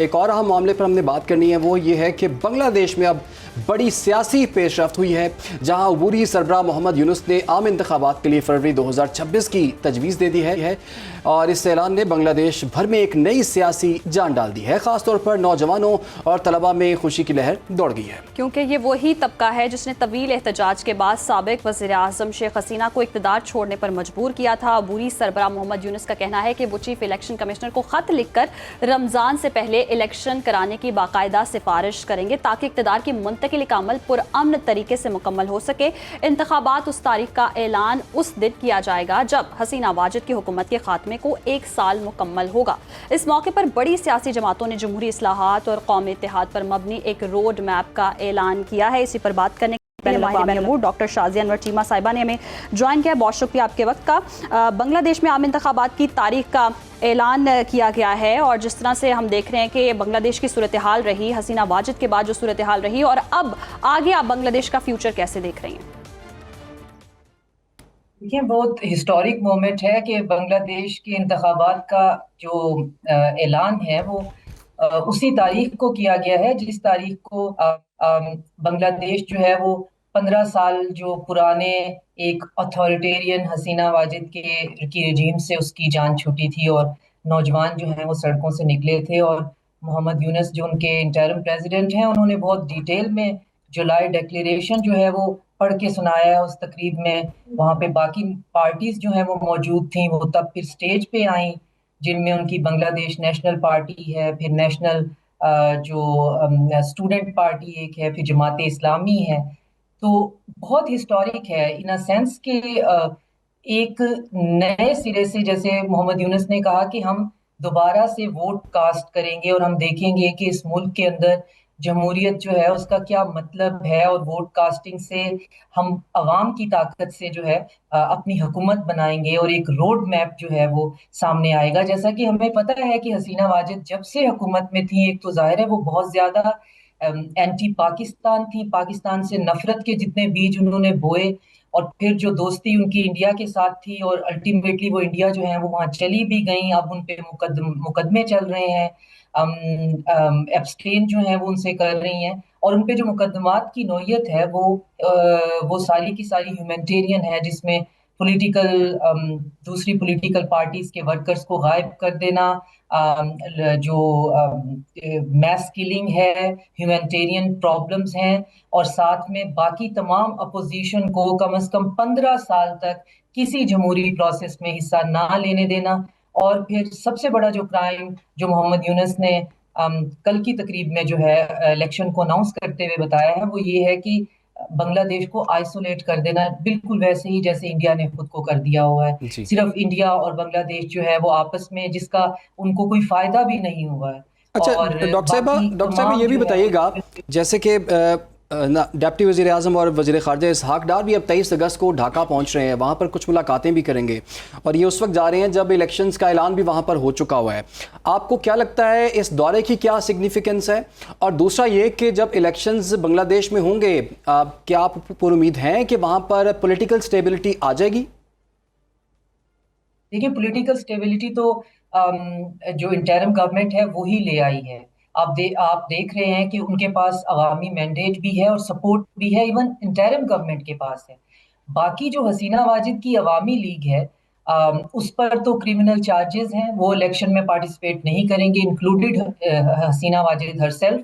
ایک اور اہم معاملے پر ہم نے بات کرنی ہے، وہ یہ ہے کہ بنگلہ دیش میں اب بڑی سیاسی پیش رفت ہوئی ہے، جہاں عبوری سربراہ محمد یونس نے عام انتخابات کے لیے فروری 2026 کی تجویز دے دی ہے، اور اس اعلان نے بنگلہ دیش بھر میں ایک نئی سیاسی جان ڈال دی ہے۔ خاص طور پر نوجوانوں اور طلباء میں خوشی کی لہر دوڑ گئی ہے، کیونکہ یہ وہی طبقہ ہے جس نے طویل احتجاج کے بعد سابق وزیر اعظم شیخ حسینہ کو اقتدار چھوڑنے پر مجبور کیا تھا۔ عبوری سربراہ محمد یونس کا کہنا ہے کہ وہ چیف الیکشن کمشنر کو خط لکھ کر رمضان سے پہلے الیکشن کرانے کی باقاعدہ سفارش کریں گے تاکہ اقتدار کی منتقلی کا عمل پرامن طریقے سے مکمل ہو سکے۔ انتخابات اس تاریخ کا اعلان اس دن کیا جائے گا جب حسینہ واجد کی حکومت کے خاتمے کو 1 سال مکمل ہوگا۔ اس موقع پر بڑی سیاسی جماعتوں نے جمہوری اصلاحات اور قومی اتحاد پر مبنی ایک روڈ میپ کا اعلان کیا ہے۔ اسی پر بات کرنے ڈاکٹر شازیہ انور چیمہ صاحبہ نے ہمیں جوائن کیا۔ بہت شکریہ آپ کے وقت کا۔ بنگلہ دیش میں عام انتخابات کی تاریخ کا اعلان کیا گیا ہے، اور جس طرح سے ہم دیکھ رہے ہیں کہ بنگلہ دیش کی صورتحال رہی حسینہ واجد کے بعد جو صورتحال رہی، اور اب آگے آپ بنگلہ دیش کا فیوچر کیسے دیکھ رہی ہیں؟ یہ بہت ہسٹورک مومنٹ ہے کہ بنگلہ دیش کے انتخابات کا جو اعلان ہے وہ اسی تاریخ کو کیا گیا ہے جس تاریخ کو بنگلہ دیش جو ہے وہ 15 سال جو پرانے ایک اتھارٹیرین حسینہ واجد کی رجیم سے اس کی جان چھوٹی تھی، اور نوجوان جو ہیں وہ سڑکوں سے نکلے تھے، اور محمد یونس جو ان کے انٹرم پریزیڈنٹ ہیں انہوں نے بہت ڈیٹیل میں جولائی ڈیکلیریشن جو ہے وہ پڑھ کے سنایا ہے اس تقریب میں۔ وہاں پہ باقی پارٹیز جو ہیں وہ موجود تھیں، وہ تب پھر سٹیج پہ آئیں، جن میں ان کی بنگلہ دیش نیشنل پارٹی ہے، پھر نیشنل جو اسٹوڈنٹ پارٹی ایک ہے، پھر جماعت اسلامی ہے۔ تو بہت ہسٹورک ہے ان اے سینس کہ ایک نئے سرے سے، جیسے محمد یونس نے کہا کہ ہم دوبارہ سے ووٹ کاسٹ کریں گے اور ہم دیکھیں گے کہ اس ملک کے اندر جمہوریت جو ہے اس کا کیا مطلب ہے، اور ووٹ کاسٹنگ سے ہم عوام کی طاقت سے جو ہے اپنی حکومت بنائیں گے، اور ایک روڈ میپ جو ہے وہ سامنے آئے گا۔ جیسا کہ ہمیں پتہ ہے کہ حسینہ واجد جب سے حکومت میں تھی، ایک تو ظاہر ہے وہ بہت زیادہ اینٹی پاکستان تھی، پاکستان سے نفرت کے جتنے بیج انہوں نے بوئے، اور پھر جو دوستی ان کی انڈیا کے ساتھ تھی، اور الٹیمیٹلی وہ انڈیا جو ہے وہ وہاں چلی بھی گئیں، اب ان پہ مقدمے چل رہے ہیں، ایبسٹین جو ہیں وہ ان سے کر رہی ہیں، اور ان پہ جو مقدمات کی نوعیت ہے وہ ساری کی ساری ہیومینٹیرین ہے، جس میں دوسری پولیٹیکل پارٹیز کے ورکرز کو غائب کر دینا، جو میس کلنگ ہے، ہیومینٹیرین پرابلمز ہیں، اور ساتھ میں باقی تمام اپوزیشن کو کم از کم 15 سال تک کسی جمہوری پروسیس میں حصہ نہ لینے دینا۔ اور پھر سب سے بڑا جو کرائم جو محمد یونس نے کل کی تقریب میں جو ہے الیکشن کو اناؤنس کرتے ہوئے بتایا ہے، وہ یہ ہے کہ بنگلہ دیش کو آئسولیٹ کر دینا، بالکل ویسے ہی جیسے انڈیا نے خود کو کر دیا ہوا ہے۔ صرف انڈیا اور بنگلہ دیش جو ہے وہ آپس میں، جس کا ان کو کوئی فائدہ بھی نہیں ہوا ہے۔ اچھا ڈاکٹر صاحبہ یہ بھی بتائیے گا، جیسے کہ ڈپٹی وزیر اعظم اور وزیر خارجہ اسحاق ڈار بھی اب 23 اگست کو ڈھاکہ پہنچ رہے ہیں، وہاں پر کچھ ملاقاتیں بھی کریں گے، اور یہ اس وقت جا رہے ہیں جب الیکشنز کا اعلان بھی وہاں پر ہو چکا ہوا ہے۔ آپ کو کیا لگتا ہے اس دورے کی کیا سگنیفیکنس ہے؟ اور دوسرا یہ کہ جب الیکشنز بنگلہ دیش میں ہوں گے، کیا آپ پر امید ہیں کہ وہاں پر پولیٹیکل سٹیبلٹی آ جائے گی؟ دیکھیں، پولیٹیکل سٹیبلٹی تو جو انٹرم گورنمنٹ ہے وہی لے آئی ہے۔ آپ دیکھ رہے ہیں کہ ان کے پاس عوامی مینڈیٹ بھی ہے اور سپورٹ بھی ہے، ایون انٹرم گورنمنٹ کے پاس ہے۔ باقی جو حسینہ واجد کی عوامی لیگ ہے، اس پر تو کرمنل چارجز ہیں، وہ الیکشن میں پارٹیسپیٹ نہیں کریں گے، انکلوڈڈ حسینہ واجد ہر سیلف۔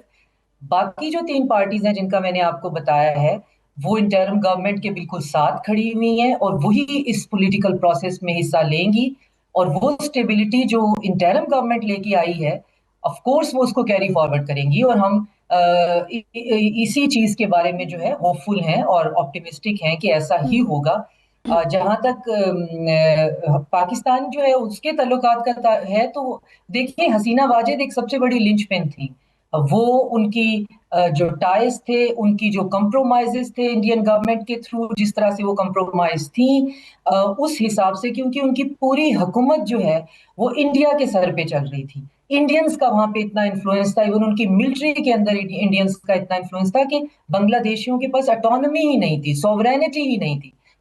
باقی جو 3 پارٹیز ہیں جن کا میں نے آپ کو بتایا ہے، وہ انٹرم گورنمنٹ کے بالکل ساتھ کھڑی ہوئی ہیں، اور وہی اس پولیٹیکل پروسیس میں حصہ لیں گی، اور وہ سٹیبلٹی جو انٹرم گورنمنٹ لے کے آئی ہے، آف کورس وہ اس کو کیری فارورڈ کریں گی، اور ہم اسی چیز کے بارے میں جو ہے ہوپ فل ہیں اور آپٹیمسٹک ہیں کہ ایسا ہی ہوگا۔ جہاں تک پاکستان جو ہے اس کے تعلقات کا ہے، تو دیکھیں حسینہ واجد ایک سب سے بڑی لنچ پن تھی، وہ ان کی جو ٹائز تھے، ان کی جو کمپرومائزز تھے انڈین گورنمنٹ کے تھرو، جس طرح سے وہ کمپرومائز تھیں، اس حساب سے، کیونکہ ان کی پوری حکومت جو ہے وہ انڈیا کے سر پہ چل رہی تھی، انڈینز کا وہاں پہ اتنا انفلوئنس تھا، ایون ان کی ملٹری کے اندر انڈینز کا اتنا انفلوئنس تھا کہ بنگلہ دیشیوں کے پاس اٹانومی ہی نہیں تھی، سوورینٹی ہی نہیں تھی۔